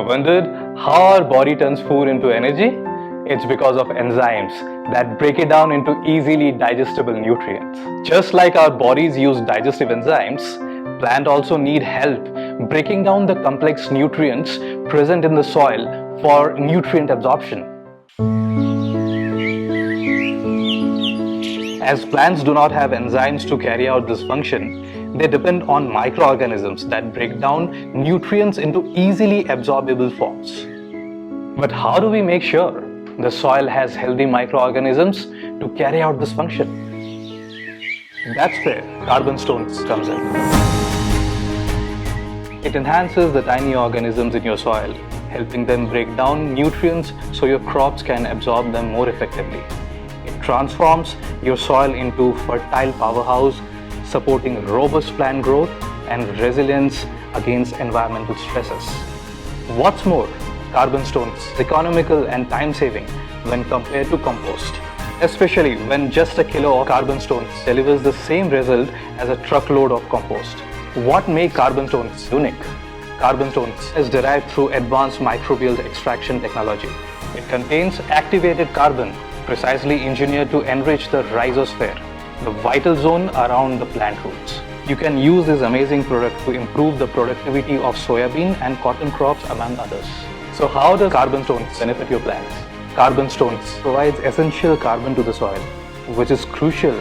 wondered how our body turns food into energy? It's because of enzymes that break it down into easily digestible nutrients. Just like our bodies use digestive enzymes, plants also need help breaking down the complex nutrients present in the soil for nutrient absorption. As plants do not have enzymes to carry out this function, they depend on microorganisms that break down nutrients into easily absorbable forms. But how do we make sure the soil has healthy microorganisms to carry out this function? That's where Carbonstones comes in. It enhances the tiny organisms in your soil, helping them break down nutrients so your crops can absorb them more effectively. It transforms your soil into a fertile powerhouse, supporting robust plant growth and resilience against environmental stresses. What's more, Carbonstones is economical and time-saving when compared to compost, especially when just a kilo of Carbonstones delivers the same result as a truckload of compost. What makes Carbonstones unique? Carbonstones is derived through advanced microbial extraction technology. It contains activated carbon, precisely engineered to enrich the rhizosphere, the vital zone around the plant roots. You can use this amazing product to improve the productivity of soybean and cotton crops among others. So how does Carbonstones benefit your plants? Carbonstones provides essential carbon to the soil, which is crucial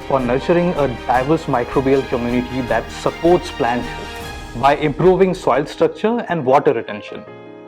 for nurturing a diverse microbial community that supports plant health. By improving soil structure and water retention,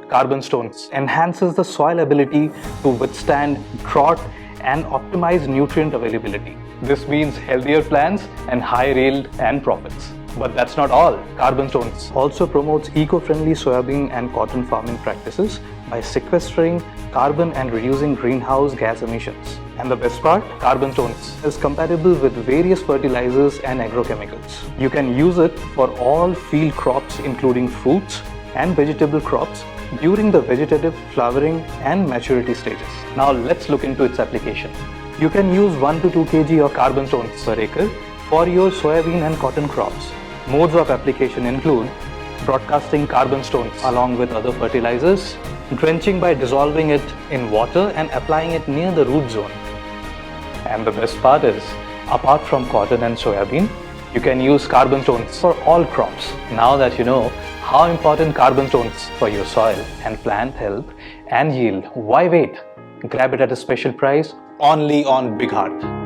Carbonstones enhances the soil ability to withstand drought and optimize nutrient availability. This means healthier plants and higher yield and profits. But that's not all. Carbonstones also promotes eco-friendly soybean and cotton farming practices by sequestering carbon and reducing greenhouse gas emissions. And the best part, Carbonstones is compatible with various fertilizers and agrochemicals. You can use it for all field crops including fruits and vegetable crops during the vegetative, flowering and maturity stages. Now let's look into its application. You can use 1 to 2 kg of Carbonstones per acre for your soybean and cotton crops. Modes of application include broadcasting Carbonstones along with other fertilizers, drenching by dissolving it in water and applying it near the root zone. And the best part is, apart from cotton and soybean, you can use Carbonstones for all crops. Now that you know how important Carbonstones for your soil and plant health and yield, why wait? Grab it at a special price only on Big Heart.